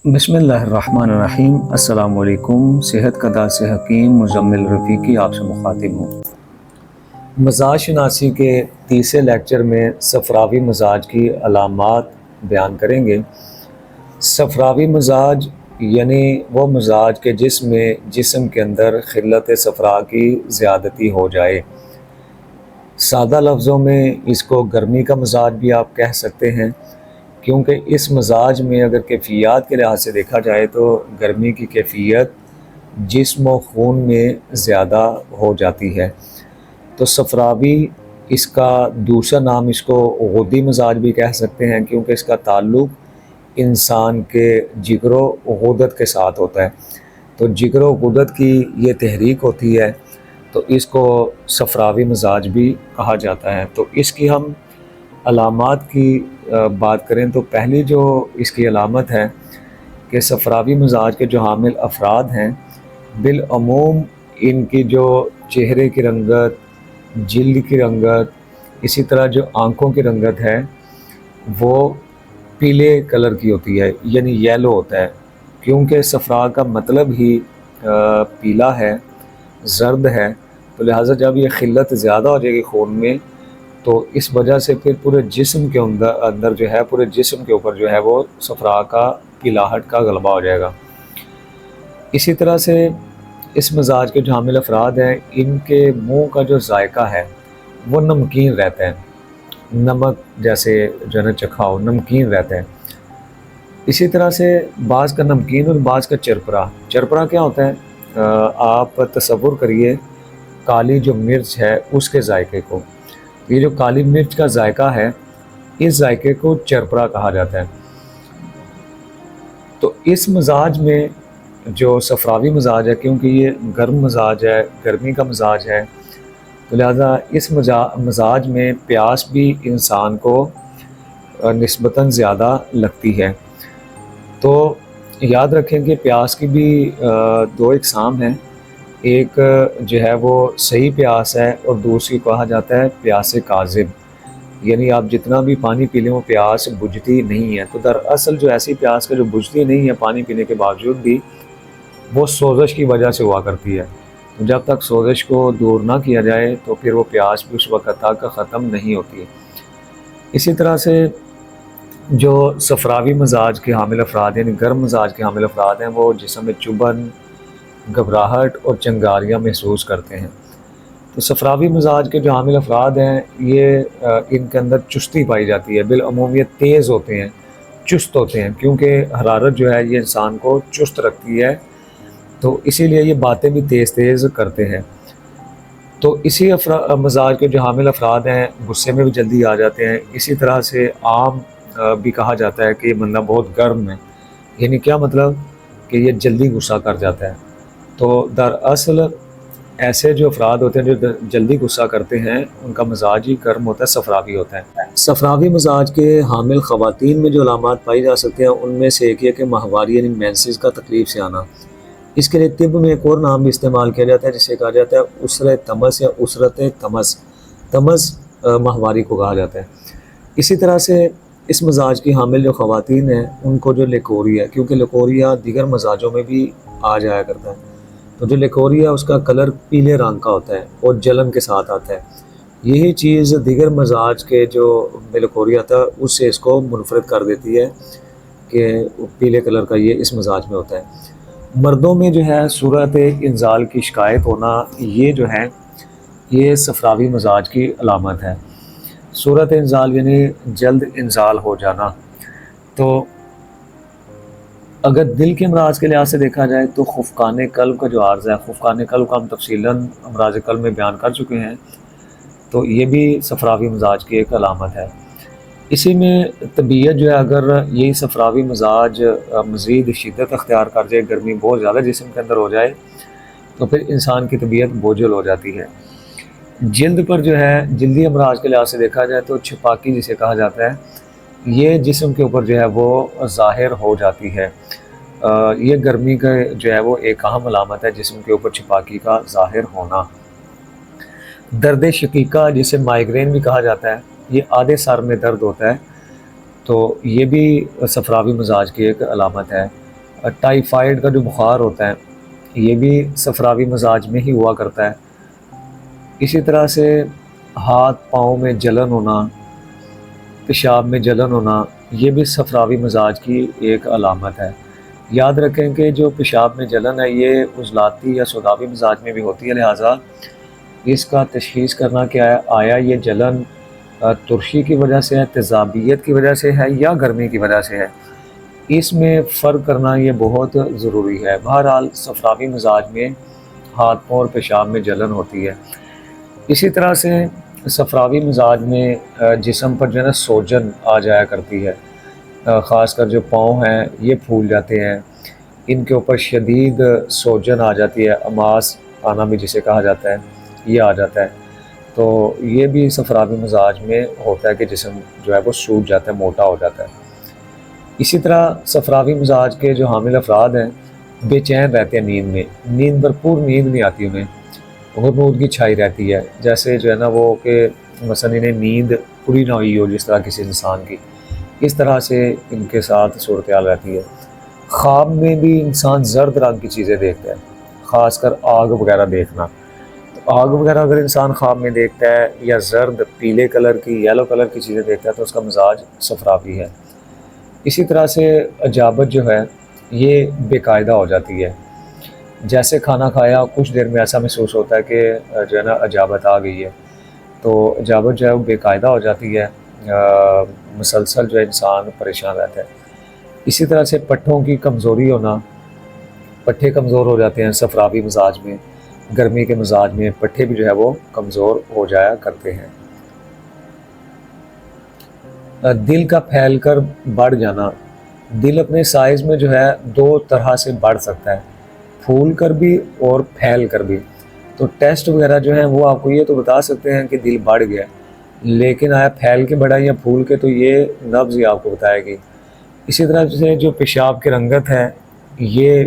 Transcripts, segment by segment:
बिस्मिल्लाहिर्रहमानिर्रहीम। अस्सलाम वालेकुम। सेहत का दास हकीम मुजम्मिल रफ़ीकी आपसे मुखातिब हूँ। मज़ाज शनासी के तीसरे लेक्चर में सफ़रावी मज़ाज की अलामात बयान करेंगे। सफ़रावी मज़ाज यानी वो मज़ाज के जिस्म के अंदर खिल्लत सफ़रा की ज़्यादती हो जाए। सादा लफ्ज़ों में इसको गर्मी का मज़ाज भी आप कह सकते हैं, क्योंकि इस मज़ाज में अगर कैफ़ियत के लिहाज से देखा जाए तो गर्मी की कैफ़ियत जिस्म और खून में ज़्यादा हो जाती है। तो सफ़रावी, इसका दूसरा नाम इसको गुद्दी मज़ाज भी कह सकते हैं, क्योंकि इसका ताल्लुक़ इंसान के जिगर व गुदत के साथ होता है। तो जिगर व गुदत की ये तहरीक होती है, तो इसको सफ़रावी मज़ाज भी कहा जाता है। तो इसकी हम अलामात की बात करें तो पहली जो इसकी अलामत है कि सफ़रावी मज़ाज के जो हामिल अफराद हैं, बिलअमूम इनकी जो चेहरे की रंगत, जिल्द की रंगत, इसी तरह जो आँखों की रंगत है वो पीले कलर की होती है, यानी येलो होता है, क्योंकि सफ़रा का मतलब ही पीला है, ज़र्द है। तो लिहाजा जब ये खिल्लत ज़्यादा हो जाएगी खून में, तो इस वजह से फिर पूरे जिस्म के अंदर जो है, पूरे जिस्म के ऊपर जो है वो सफ़रा का पीलाहट का गलबा हो जाएगा। इसी तरह से इस मज़ाज के जो हामिल अफराद हैं, इनके मुंह का जो जायका है वो नमकीन रहता है, नमक जैसे जो है चखा हो, नमकीन रहता है। इसी तरह से बाज़ का नमकीन और बाज़ का चरपरा। चरपरा क्या होता है? आप तसव्वुर करिए काली जो मिर्च है उसके जायके को। ये जो काली मिर्च का जायका है, इस जायके को चरपरा कहा जाता है। तो इस मज़ाज में जो सफ़रावी मज़ाज है, क्योंकि ये गर्म मज़ाज है, गर्मी का मज़ाज है, तो लिहाजा इस मज़ाज में प्यास भी इंसान को निस्बतन ज़्यादा लगती है। तो याद रखें कि प्यास की भी दो इकसाम हैं। एक जो है वो सही प्यास है और दूसरी कहा जाता है प्यास काज़िब, यानी आप जितना भी पानी पी लें वो प्यास बुझती नहीं है। तो दरअसल जो ऐसी प्यास का जो बुझती नहीं है पानी पीने के बावजूद भी, वो सोज़श की वजह से हुआ करती है। तो जब तक सोज़श को दूर ना किया जाए तो फिर वो प्यास भी उस वक्त तक ख़त्म नहीं होती है। इसी तरह से जो सफ़रावी मज़ाज के हामिल अफराद यानी गर्म मज़ाज के हामिल अफराद हैं, वो जिस्म में चुभन, घबराहट और चंगारियाँ महसूस करते हैं। तो सफ़रावी मज़ाज के जो हामिल अफराद हैं, ये इनके अंदर चुस्ती पाई जाती है, बिलअमूम ये तेज़ होते हैं, चुस्त होते हैं, क्योंकि हरारत जो है ये इंसान को चुस्त रखती है, तो इसीलिए ये बातें भी तेज़ तेज़ करते हैं। तो इसी मज़ाज के जो हामिल अफराद हैं, गुस्से में भी जल्दी आ जाते हैं। इसी तरह से आम भी कहा जाता है कि ये बंदा बहुत गर्म है, यानी क्या मतलब कि ये जल्दी गुस्सा कर जाता है। तो दरअसल ऐसे जो अफराद होते हैं जो जल्दी गुस्सा करते हैं, उनका मज़ाज ही गर्म होता है, सफ़रावी होता है। सफ़रावी मज़ाज के हामिल ख़वातीन में जो अलामात पाई जा सकते हैं, उनमें से एक ये कि माहवारी यानी मेंसेस का तकलीफ़ से आना। इसके लिए तिब में एक और नाम भी इस्तेमाल किया जाता है, जिसे कहा जाता है उसरत तमस या उसरत तमस। तमस माहवारी को कहा जाता है। इसी तरह से इस मज़ाज की हामिल जो ख़वातीन हैं, उनको जो लिकोरिया है, क्योंकि लिकोरिया दीगर मज़ाजों में भी आ जाया करता है, तो जो लिकोरिया उसका कलर पीले रंग का होता है और जलन के साथ आता है। यही चीज़ दीगर मज़ाज के जो लिकोरिया था उससे इसको मुनफरद कर देती है कि पीले कलर का ये इस मज़ाज में होता है। मर्दों में जो है सूरत इंजाल की शिकायत होना, ये जो है ये सफ़रावी मज़ाज की अलामत है। सूरत इंजाल यानी जल्द इंजाल हो जाना। तो अगर दिल के अमराज के लिहाज से देखा जाए तो खुफ़कान क़ल्ब का जो आर्ज़ है, खुफ़कान क़ल्ब का हम तफसीलन अमराज क़ल्ब में बयान कर चुके हैं, तो ये भी सफ़रावी मज़ाज की एक अलामत है। इसी में तबीयत जो है, अगर यही सफ़रावी मज़ाज मज़ीद शिद्दत अख्तियार कर जाए, गर्मी बहुत ज़्यादा जिस्म के अंदर हो जाए, तो फिर इंसान की तबीयत बोझल हो जाती है। जिल्द पर जो है, जिल्दी अमराज के लिहाज से देखा जाए तो छपाकी जिसे कहा जाता है, ये जिस्म के ऊपर जो है वो ज़ाहिर हो जाती है। ये गर्मी का जो है वो एक अहम अलामत है, जिस्म के ऊपर छपाकी का ज़ाहिर होना। दर्द शकीका जिसे माइग्रेन भी कहा जाता है, ये आधे सर में दर्द होता है, तो ये भी सफ़रावी मज़ाज की एक अलामत है। ٹائیفائڈ کا جو بخار ہوتا ہے یہ بھی صفراوی مزاج میں ہی ہوا کرتا ہے۔ اسی طرح سے ہاتھ پاؤں میں جلن ہونا، پیشاب میں جلن ہونا، یہ بھی صفراوی مزاج کی ایک علامت ہے۔ یاد رکھیں کہ جو پیشاب میں جلن ہے یہ عضلاتی یا سوداوی مزاج میں بھی ہوتی ہے، لہٰذا اس کا تشخیص کرنا کیا ہے، آیا یہ جلن ترشی کی وجہ سے ہے، تیزابیت کی وجہ سے ہے یا گرمی کی وجہ سے ہے، اس میں فرق کرنا یہ بہت ضروری ہے۔ بہرحال صفراوی مزاج میں ہاتھ پاؤں اور پیشاب میں جلن ہوتی ہے۔ اسی طرح سے صفراوی مزاج میں جسم پر جو ہے نا سوجن آ جایا کرتی ہے، خاص کر جو پاؤں ہیں یہ پھول جاتے ہیں، ان کے اوپر شدید سوجن آ جاتی ہے، اماس آنا بھی جسے کہا جاتا ہے یہ آ جاتا ہے، تو یہ بھی صفراوی مزاج میں ہوتا ہے کہ جسم جو ہے وہ سوج جاتا ہے، موٹا ہو جاتا ہے۔ اسی طرح صفراوی مزاج کے جو حامل افراد ہیں بے چین رہتے ہیں، نیند بھرپور نیند نہیں آتی انہیں، غنودگی چھائی رہتی ہے، جیسے جو ہے نا وہ کہ مثلا انہیں نیند پوری نہ ہوئی ہو جس طرح کسی انسان کی، اس طرح سے ان کے ساتھ صورتحال رہتی ہے۔ خواب میں بھی انسان زرد رنگ کی چیزیں دیکھتا ہے، خاص کر آگ وغیرہ دیکھنا، تو آگ وغیرہ اگر انسان خواب میں دیکھتا ہے یا زرد پیلے کلر کی یلو کلر کی چیزیں دیکھتا ہے تو اس کا مزاج صفراوی ہے۔ اسی طرح سے اجابت جو ہے یہ بے قاعدہ ہو جاتی ہے، جیسے کھانا کھایا کچھ دیر میں ایسا محسوس ہوتا ہے کہ جو ہے نا اجابت آ گئی ہے، تو اجابت جو ہے وہ بے قاعدہ ہو جاتی ہے، مسلسل جو ہے انسان پریشان رہتا ہے۔ اسی طرح سے پٹھوں کی کمزوری ہونا، پٹھے کمزور ہو جاتے ہیں صفراوی مزاج میں، گرمی کے مزاج میں پٹھے بھی جو ہے وہ کمزور ہو جایا کرتے ہیں۔ دل کا پھیل کر بڑھ جانا، دل اپنے سائز میں جو ہے دو طرح سے بڑھ سکتا ہے، پھول کر بھی اور پھیل کر بھی، تو ٹیسٹ وغیرہ جو ہیں وہ آپ کو یہ تو بتا سکتے ہیں کہ دل بڑھ گیا، لیکن آیا پھیل کے بڑھا یا پھول کے تو یہ نبض ہی آپ کو بتائے گی۔ اسی طرح سے جو پیشاب کی رنگت ہے یہ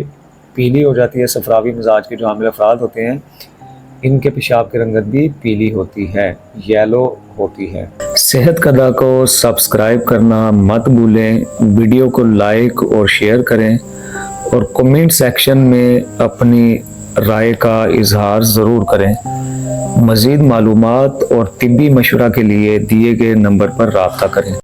پیلی ہو جاتی ہے، صفراوی مزاج کے جو حامل افراد ہوتے ہیں ان کے پیشاب کی رنگت بھی پیلی ہوتی ہے، یلو ہوتی ہے۔ صحت قدح کو سبسکرائب کرنا مت بھولیں، ویڈیو کو لائک اور شیئر کریں، اور کمنٹ سیکشن میں اپنی رائے کا اظہار ضرور کریں۔ مزید معلومات اور طبی مشورہ کے لیے دیے گئے نمبر پر رابطہ کریں۔